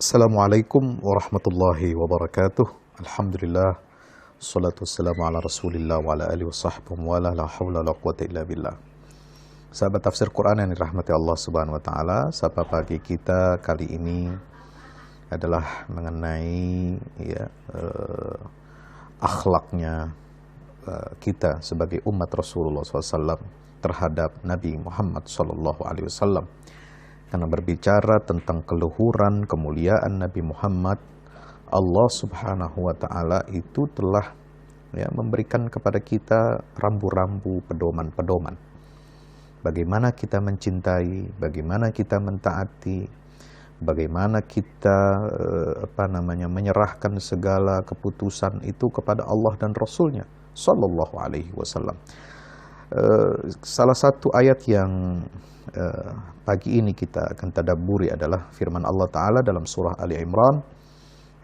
Assalamualaikum warahmatullahi wabarakatuh. Alhamdulillah. Assalatu wassalamu ala rasulillah wa ala alihi wa sahbihi wa la hawla wa la quwata illa billah. Sahabat tafsir Quran yang dirahmati Allah subhanahu wa ta'ala, sapa pagi kita kali ini adalah mengenai akhlaknya kita sebagai umat Rasulullah SAW terhadap Nabi Muhammad SAW. Karena berbicara tentang keluhuran, kemuliaan Nabi Muhammad, Allah subhanahu wa ta'ala itu telah memberikan kepada kita rambu-rambu, pedoman-pedoman. Bagaimana kita mencintai, bagaimana kita mentaati, bagaimana kita menyerahkan segala keputusan itu kepada Allah dan Rasulnya Sallallahu Alaihi Wasallam. Salah satu ayat yang pagi ini kita akan tadabburi adalah firman Allah Ta'ala dalam surah Ali Imran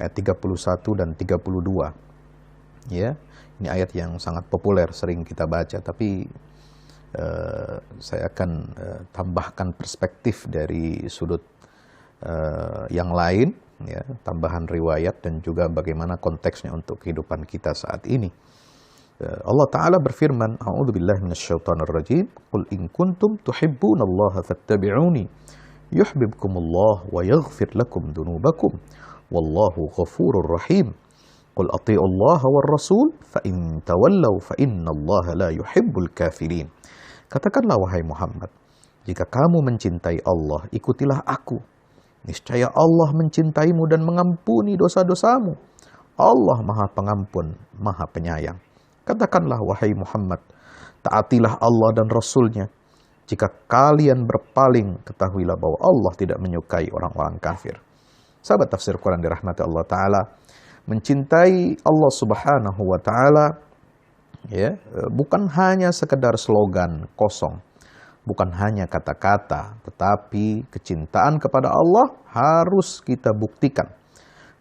ayat 31 dan 32. Ya, ini ayat yang sangat populer, sering kita baca, tapi saya akan tambahkan perspektif dari sudut yang lain, ya, tambahan riwayat dan juga bagaimana konteksnya untuk kehidupan kita saat ini. Allah Ta'ala berfirman, A'udzubillahi minasyaitonir rajim, Qul in kuntum tuhibbunallaha fattabi'uni yuhibbukumullah wa yaghfir lakum dunubakum wallahu ghafurur rahim. Qul athi'ullaha war rasul fa in tawallaw fa innallaha la yuhibbul kafirin. Katakanlah wahai Muhammad, jika kamu mencintai Allah, ikutilah aku. Niscaya Allah mencintaimu dan mengampuni dosa-dosamu. Allah Maha Pengampun, Maha Penyayang. Katakanlah wahai Muhammad, taatilah Allah dan Rasul-Nya. Jika kalian berpaling, ketahuilah bahwa Allah tidak menyukai orang-orang kafir. Sahabat tafsir Quran dirahmati Allah Ta'ala, mencintai Allah Subhanahu wa Ta'ala bukan hanya sekedar slogan kosong, bukan hanya kata-kata, tetapi kecintaan kepada Allah harus kita buktikan.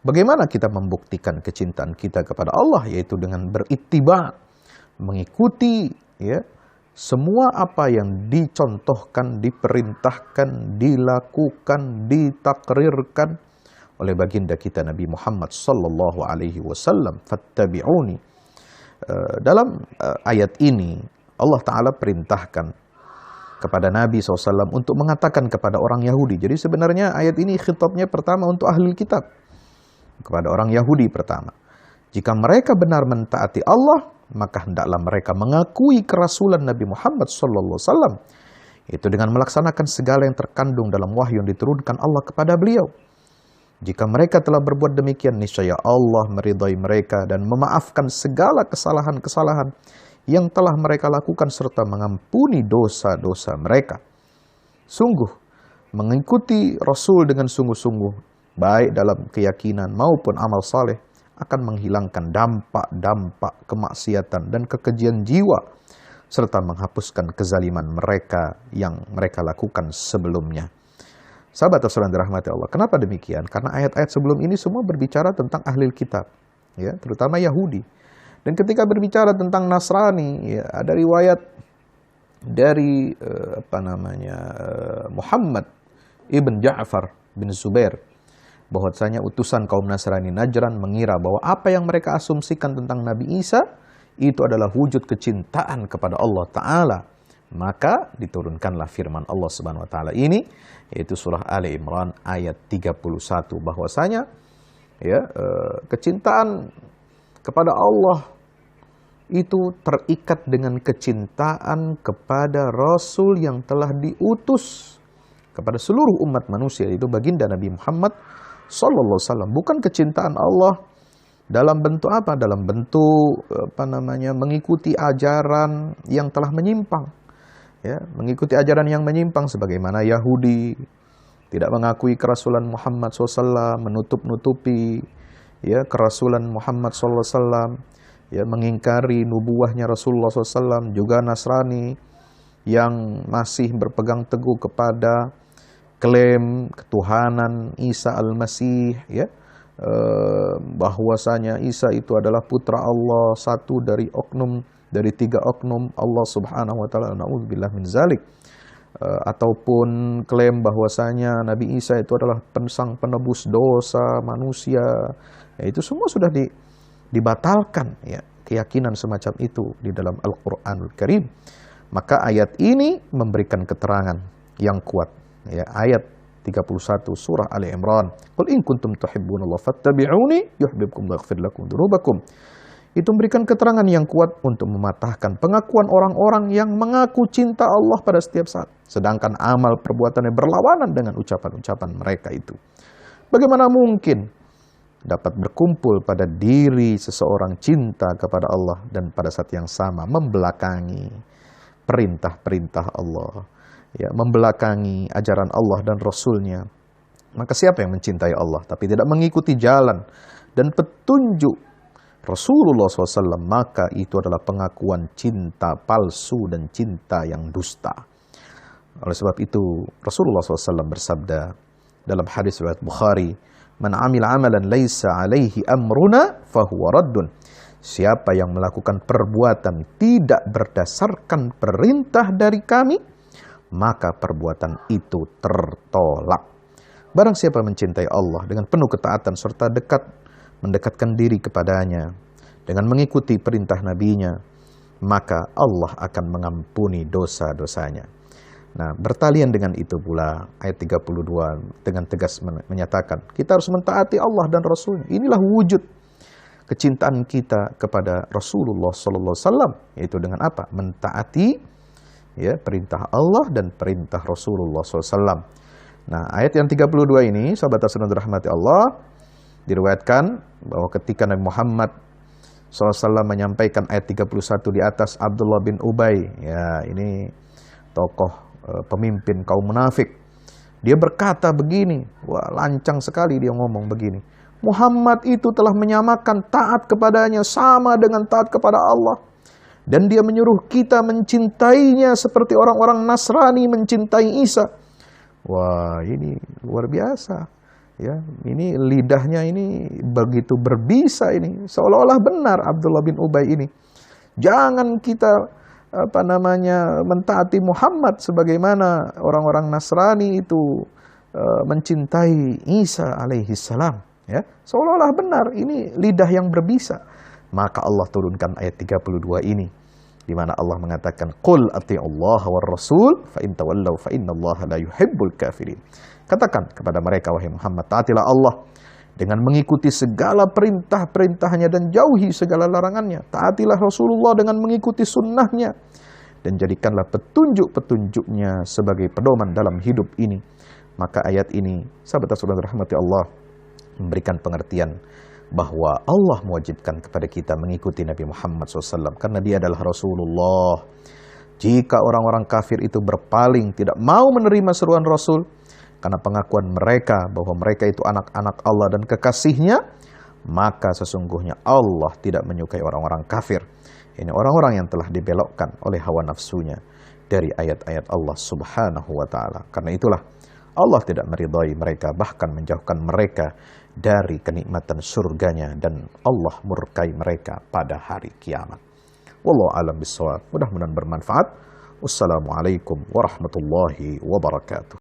Bagaimana kita membuktikan kecintaan kita kepada Allah? Yaitu dengan berittiba, mengikuti semua apa yang dicontohkan, diperintahkan, dilakukan, ditakrirkan oleh baginda kita Nabi Muhammad sallallahu alaihi wasallam. Fattabi'uni. Dalam ayat ini Allah Ta'ala perintahkan kepada Nabi SAW untuk mengatakan kepada orang Yahudi. Jadi sebenarnya ayat ini khitabnya pertama untuk ahli kitab, kepada orang Yahudi pertama. Jika mereka benar mentaati Allah, maka hendaklah mereka mengakui kerasulan Nabi Muhammad SAW, itu dengan melaksanakan segala yang terkandung dalam wahyu yang diturunkan Allah kepada beliau. Jika mereka telah berbuat demikian, niscaya Allah meridai mereka dan memaafkan segala kesalahan-kesalahan yang telah mereka lakukan serta mengampuni dosa-dosa mereka. Sungguh, mengikuti Rasul dengan sungguh-sungguh, baik dalam keyakinan maupun amal saleh, akan menghilangkan dampak-dampak kemaksiatan dan kekejian jiwa, serta menghapuskan kezaliman mereka yang mereka lakukan sebelumnya. Sahabat yang dirahmati Allah, kenapa demikian? Karena ayat-ayat sebelum ini semua berbicara tentang ahli kitab, terutama Yahudi. Dan ketika berbicara tentang Nasrani, ada riwayat dari Muhammad ibn Ja'far bin Zubair, bahwasanya utusan kaum Nasrani Najran mengira bahwa apa yang mereka asumsikan tentang Nabi Isa itu adalah wujud kecintaan kepada Allah Ta'ala. Maka diturunkanlah firman Allah Subhanahu wa Ta'ala ini, yaitu surah Ali Imran ayat 31, bahwasanya kecintaan kepada Allah itu terikat dengan kecintaan kepada Rasul yang telah diutus kepada seluruh umat manusia, yaitu baginda Nabi Muhammad Sallallahu Alaihi Wasallam. Bukan kecintaan Allah dalam bentuk apa? Dalam bentuk mengikuti ajaran yang telah menyimpang, mengikuti ajaran yang menyimpang sebagaimana Yahudi tidak mengakui kerasulan Muhammad SAW, menutup-nutupi kerasulan Muhammad SAW, mengingkari nubuahnya Rasulullah SAW. Juga Nasrani yang masih berpegang teguh kepada klaim ketuhanan Isa al-Masih, bahwasanya Isa itu adalah putra Allah, satu dari 3 oknum Allah Subhanahu wa Ta'ala. Na'udzubillah min zalik. ataupun klaim bahwasanya Nabi Isa itu adalah sang penebus dosa manusia, ya, itu semua sudah dibatalkan, ya, keyakinan semacam itu di dalam Al-Qur'anul Karim. Maka ayat ini memberikan keterangan yang kuat, ya, ayat 31 surah Ali Imran, qul in kuntum tuhibbunallaha fattabi'uni yuhibbukum wa yaghfir lakum dzunubakum. Itu memberikan keterangan yang kuat untuk mematahkan pengakuan orang-orang yang mengaku cinta Allah pada setiap saat, sedangkan amal perbuatannya berlawanan dengan ucapan-ucapan mereka itu. Bagaimana mungkin dapat berkumpul pada diri seseorang cinta kepada Allah dan pada saat yang sama membelakangi perintah-perintah Allah, ya, membelakangi ajaran Allah dan Rasul-Nya. Maka siapa yang mencintai Allah tapi tidak mengikuti jalan dan petunjuk Rasulullah SAW, maka itu adalah pengakuan cinta palsu dan cinta yang dusta. Oleh sebab itu Rasulullah SAW bersabda dalam hadis riwayat Bukhari, "Man amila amalan laisa alaihi amruna fahuwa raddun." Siapa yang melakukan perbuatan tidak berdasarkan perintah dari kami, maka perbuatan itu tertolak. Barang siapa mencintai Allah dengan penuh ketaatan serta mendekatkan diri kepadanya dengan mengikuti perintah nabinya, maka Allah akan mengampuni dosa-dosanya. Nah, bertalian dengan itu pula ayat 32 dengan tegas menyatakan kita harus mentaati Allah dan Rasulnya. Inilah wujud kecintaan kita kepada Rasulullah SAW, yaitu dengan apa? Mentaati, ya, perintah Allah dan perintah Rasulullah SAW. Nah, ayat yang 32 ini, sahabat yang dirahmati Allah, diriwayatkan bahwa ketika Nabi Muhammad SAW menyampaikan ayat 31 di atas, Abdullah bin Ubay, ya, ini tokoh pemimpin kaum munafik, dia berkata begini, wah, lancang sekali dia ngomong begini, Muhammad itu telah menyamakan taat kepadanya sama dengan taat kepada Allah, dan dia menyuruh kita mencintainya seperti orang-orang Nasrani mencintai Isa. Wah, ini luar biasa. Ya, ini lidahnya ini begitu berbisa ini, seolah-olah benar Abdullah bin Ubay ini. Jangan kita mentaati Muhammad sebagaimana orang-orang Nasrani itu mencintai Isa alaihi salam, ya. Seolah-olah benar, ini lidah yang berbisa. Maka Allah turunkan ayat 32 ini, di mana Allah mengatakan, "Qul ati'ullaha war rasul fa in tawallaw fa innallaha la yuhibbul kafirin." Katakan kepada mereka, wahai Muhammad, taatilah Allah dengan mengikuti segala perintah-perintahnya dan jauhi segala larangannya. Taatilah Rasulullah dengan mengikuti sunnahnya. Dan jadikanlah petunjuk-petunjuknya sebagai pedoman dalam hidup ini. Maka ayat ini, sahabat-sahabat rahmati Allah, memberikan pengertian bahwa Allah mewajibkan kepada kita mengikuti Nabi Muhammad SAW. Karena dia adalah Rasulullah. Jika orang-orang kafir itu berpaling, tidak mau menerima seruan Rasul, karena pengakuan mereka bahwa mereka itu anak-anak Allah dan kekasihnya, maka sesungguhnya Allah tidak menyukai orang-orang kafir. Ini orang-orang yang telah dibelokkan oleh hawa nafsunya dari ayat-ayat Allah Subhanahu wa ta'ala. Karena itulah Allah tidak meridai mereka, bahkan menjauhkan mereka dari kenikmatan surganya, dan Allah murkai mereka pada hari kiamat. Wallahu a'lam bishawab. Mudah-mudahan bermanfaat. Wassalamualaikum warahmatullahi wabarakatuh.